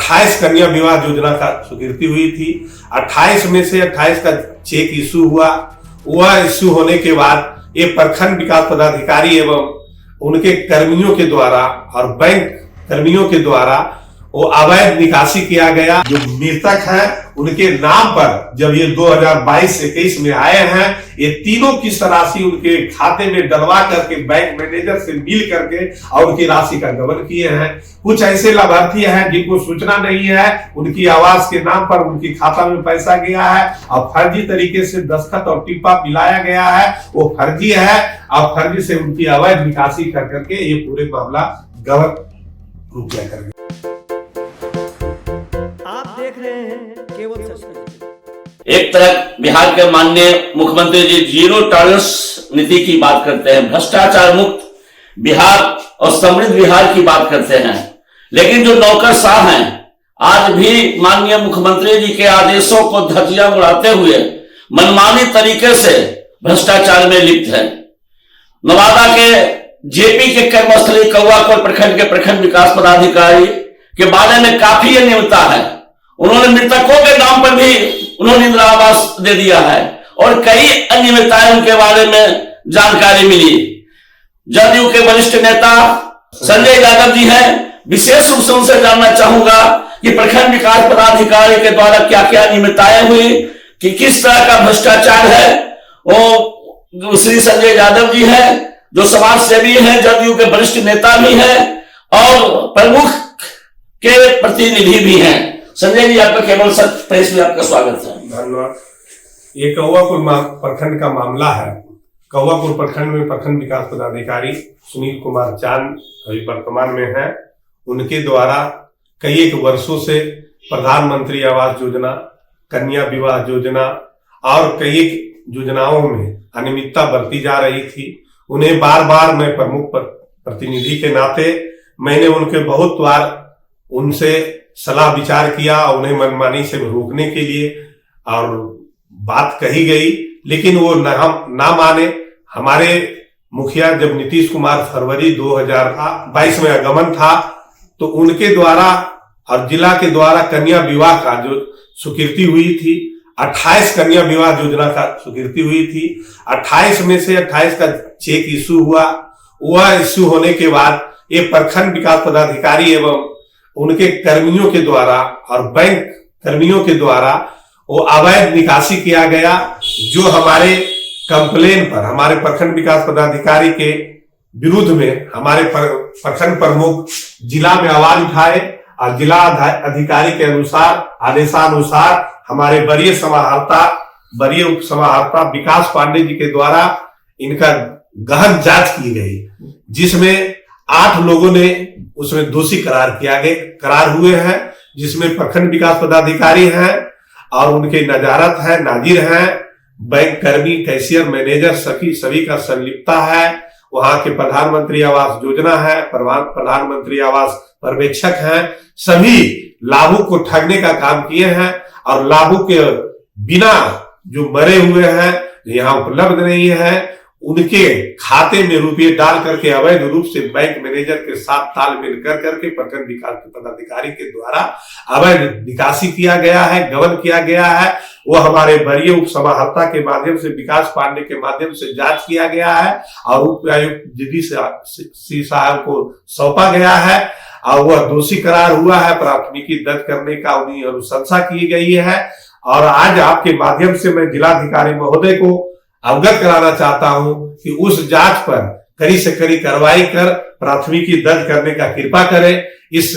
28 कन्या विवाह योजना का स्वीकृति हुई थी। 28 में से 28 का चेक इश्यू हुआ। वह इश्यू होने के बाद ये प्रखंड विकास पदाधिकारी एवं उनके कर्मियों के द्वारा और बैंक कर्मियों के द्वारा वो अवैध निकासी किया गया। जो मृतक हैं उनके नाम पर जब ये 2022-21 में आए हैं, ये तीनों किस्त राशि उनके खाते में डलवा करके बैंक मैनेजर से मिल करके और उनकी राशि का गबन किए हैं। कुछ ऐसे लाभार्थी हैं जिनको सूचना नहीं है, उनकी आवास के नाम पर उनकी खाता में पैसा गया है और फर्जी तरीके से दस्तखत और टिप्पा मिलाया गया है, वो फर्जी है और फर्जी से उनकी अवैध निकासी कर करके ये पूरे मामला गबन रूप ले करके। एक तरफ बिहार के माननीय मुख्यमंत्री जी जीरो टॉलरेंस नीति की बात करते हैं, भ्रष्टाचार मुक्त बिहार और समृद्ध बिहार की बात करते हैं, लेकिन जो नौकरशाह हैं आज भी माननीय मुख्यमंत्री जी के आदेशों को धज्जियां उड़ाते हुए मनमानी तरीके से भ्रष्टाचार में लिप्त है। नवादा के जेपी के कर्मस्थली कौवाकोट प्रखंड के प्रखंड विकास पदाधिकारी के बारे में काफी अनियमितता है। उन्होंने मृतकों के नाम पर भी उन्होंने इंदिरा आवास दे दिया है और कई अनियमितताएं उनके बारे में जानकारी मिली। जदयू के वरिष्ठ नेता संजय यादव जी हैं, विशेष रूप से उनसे जानना चाहूंगा कि प्रखंड विकास पदाधिकारी के द्वारा क्या क्या अनियमितताएं हुई, कि किस तरह का भ्रष्टाचार है। वो श्री संजय यादव जी हैं जो समाज सेवी हैं, जदयू के वरिष्ठ नेता भी हैं और प्रमुख के प्रतिनिधि भी हैं। संजय जी, आपका केवल सत्य प्रेस में आपका स्वागत है। धन्यवाद। ये कौवाकोट प्रखंड का मामला है। कौवाकोट प्रखंड में प्रखंड विकास पदाधिकारी सुनील कुमार चांद अभी वर्तमान में है। उनके द्वारा कई एक वर्षों से प्रधानमंत्री आवास योजना, कन्या विवाह योजना और कई एक योजनाओं में अनियमितता बरती जा रही थी। उन्हें बार बार मैं प्रमुख प्रतिनिधि के नाते मैंने उनके बहुत बार उनसे सलाह विचार किया और उन्हें मनमानी से रोकने के लिए और बात कही गई, लेकिन वो ना माने। हमारे मुखिया जब नीतीश कुमार फरवरी 2022 में आगमन था तो उनके द्वारा और जिला के द्वारा कन्या विवाह का जो स्वीकृति हुई थी, 28 कन्या विवाह योजना का स्वीकृति हुई थी। 28 में से 28 का चेक इश्यू हुआ। वह इश्यू होने के बाद ये प्रखंड विकास पदाधिकारी एवं उनके कर्मियों के द्वारा और बैंक कर्मियों के द्वारा वो अवैध निकासी किया गया। जो हमारे कंप्लेन पर हमारे प्रखंड विकास पदाधिकारी के विरुद्ध में हमारे प्रखंड प्रमुख जिला में आवाज उठाए और जिला अधिकारी के अनुसार आदेशानुसार हमारे वरीय उप समाहर्ता विकास पांडे जी के द्वारा इनका गहन जांच की गई, जिसमें 8 लोगों ने उसमें दोषी करार हुए हैं, जिसमें प्रखंड विकास पदाधिकारी हैं और उनके नजारत है, नाजिर हैं, बैंक कर्मी, कैशियर, मैनेजर सभी का संलिप्तता है। वहां के प्रधानमंत्री आवास योजना है, प्रधानमंत्री आवास पर्यवेक्षक हैं, सभी लाभुक को ठगने का काम किए हैं और लाभुक के बिना जो मरे हुए हैं यहाँ उपलब्ध नहीं है, उनके खाते में रुपये डाल करके अवैध रूप से बैंक मैनेजर के साथ तालमेल कर करके प्रखंड विकास पदाधिकारी के द्वारा अवैध निकासी किया गया है, गबन किया गया है। वो हमारे वरीय उप समाहर्ता के माध्यम से विकास पांडे के माध्यम से जांच किया गया है और उप आयुक्त जी सी साहब को सौंपा गया है और वह दोषी करार हुआ है। प्राथमिकी दर्ज करने का उन्हें अनुशंसा की गई है और आज आपके माध्यम से मैं जिलाधिकारी महोदय को अवगत कराना चाहता हूं कि उस जांच पर कड़ी से कड़ी कार्रवाई कर प्राथमिकी दर्ज करने का कृपा करें। इस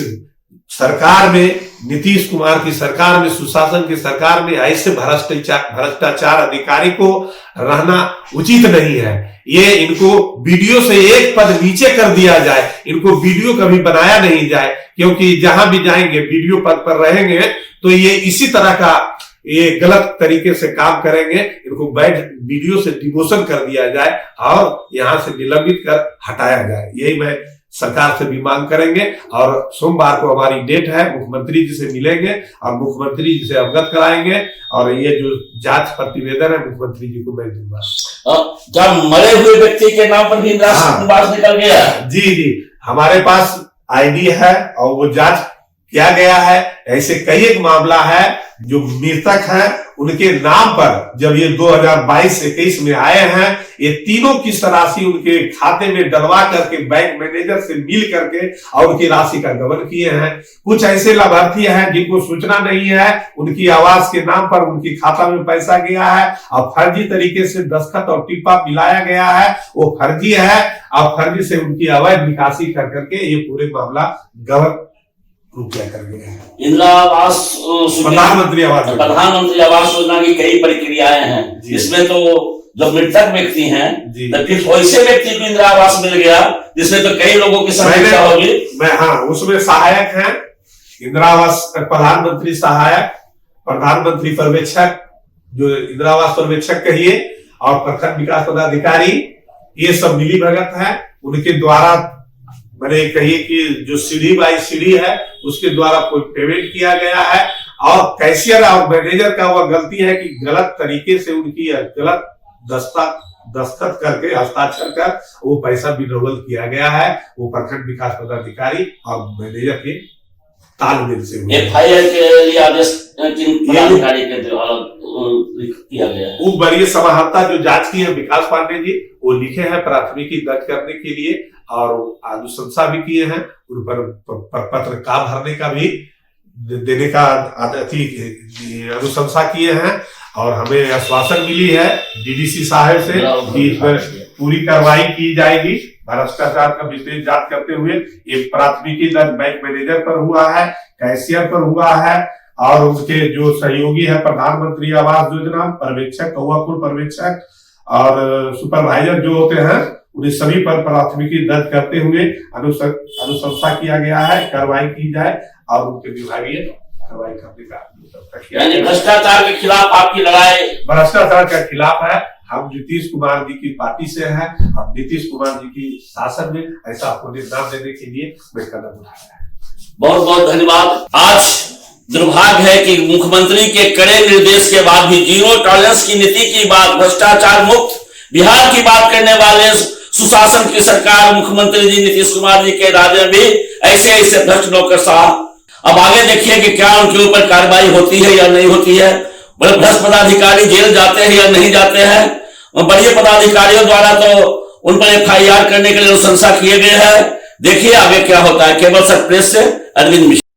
सरकार में, नीतीश कुमार की सरकार में, सुशासन की सरकार में ऐसे भ्रष्टाचार अधिकारी को रहना उचित नहीं है। ये इनको वीडियो से एक पद नीचे कर दिया जाए, इनको वीडियो कभी बनाया नहीं जाए, क्योंकि जहां भी जाएंगे वीडियो पद पर रहेंगे तो ये इसी तरह का ये गलत तरीके से काम करेंगे। इनको वीडियो से डिमोशन कर दिया जाए और यहां से निलंबित कर हटाया जाए, यही मैं सरकार से भी मांग करेंगे। और सोमवार को हमारी डेट है, मुख्यमंत्री जी से मिलेंगे और मुख्यमंत्री जी से अवगत कराएंगे और ये जो जांच प्रतिवेदन है मुख्यमंत्री जी को मैं दूंगा। जब मरे हुए व्यक्ति के नाम पर भी निकाल गया? जी, हमारे पास आईडी है और वो जांच किया गया है। ऐसे कई एक मामला है जो मृतक है उनके नाम पर जब ये 2022-21 में आए हैं, ये तीनों की राशि उनके खाते में डलवा करके बैंक मैनेजर से मिल करके और उनकी राशि का गबन किए हैं। कुछ ऐसे लाभार्थी हैं जिनको सूचना नहीं है, उनकी आवास के नाम पर उनकी खाता में पैसा गया है और फर्जी तरीके से दस्तखत और टिप्पा मिलाया गया है, वो फर्जी है और फर्जी से उनकी अवैध निकासी कर करके ये पूरे मामला गबन रुपया कर गए हैं। इंदिरा आवास प्रधानमंत्री आवास योजना की कई प्रक्रियाएं हैं, इसमें तो जो मृतक व्यक्ति हैं तो फिर वैसे व्यक्ति को इंदिरा आवास मिल गया जिसमें तो कई लोगों की समस्या होगी। उसमें सहायक है इंदिरा आवास प्रधानमंत्री सहायक, प्रधानमंत्री पर्यवेक्षक, जो इंदिरा आवास पर्यवेक्षक कहिए, और प्रखंड विकास पदाधिकारी, ये सब मिली भगत है। उनके द्वारा मैंने कही कि जो सीढ़ी बाई सीढ़ी है उसके द्वारा कोई पेमेंट किया गया है और कैशियर और मैनेजर का वह गलती है कि गलत तरीके से उनकी गलत दस्तखत करके हस्ताक्षर कर वो पैसा विड्रॉवल किया गया है। वो प्रखंड विकास पदाधिकारी और मैनेजर के तालमेल से FIR के लिए आदेश पदाधिकारी के द्वारा किया गया है। उप वरीय समाहर्ता जो जांच की है विकास पांडे जी, वो लिखे हैं प्राथमिकी दर्ज करने के लिए और अनुशंसा भी किए हैं, उन पर पत्र का भरने का भी देने का अनुशंसा किए हैं और हमें आश्वासन मिली है DDC साहब से कि इस पर पूरी कार्रवाई की जाएगी। भ्रष्टाचार का विशेष जांच करते हुए ये प्राथमिकी दर्ज बैंक मैनेजर पर हुआ है, कैशियर पर हुआ है और उनके जो सहयोगी है प्रधानमंत्री आवास योजना पर्यवेक्षक, कौआकुल पर्यवेक्षक और सुपरवाइजर जो होते हैं, उन्हें सभी पर प्राथमिकी दर्ज करते हुए अनुशंसा किया गया है, कार्रवाई की जाए और उनके विभागीय कार्रवाई करने का। यानी भ्रष्टाचार के खिलाफ आपकी लड़ाई भ्रष्टाचार के खिलाफ है। हम नीतीश कुमार जी की पार्टी से हैं, हम नीतीश कुमार जी की शासन में ऐसा होने न देने के लिए मैं कदम उठाया है। बहुत बहुत धन्यवाद। आज दुर्भाग्य है कि मुख्यमंत्री के कड़े निर्देश के बाद भी जीरो टॉलरेंस की नीति की बात, भ्रष्टाचार मुक्त बिहार की बात करने वाले सुशासन की सरकार मुख्यमंत्री जी नीतीश कुमार जी के राज्य में भी ऐसे ऐसे भ्रष्ट नौकरशाह। अब आगे देखिए कि क्या उनके ऊपर कार्रवाई होती है या नहीं होती है। बड़े भ्रष्ट पदाधिकारी जेल जाते हैं या नहीं जाते हैं। बड़े पदाधिकारियों द्वारा तो उन पर FIR करने के लिए अनुशंसा किए गए हैं। देखिए आगे क्या होता है। केवल सर प्रेस से अरविंद मिश्रा।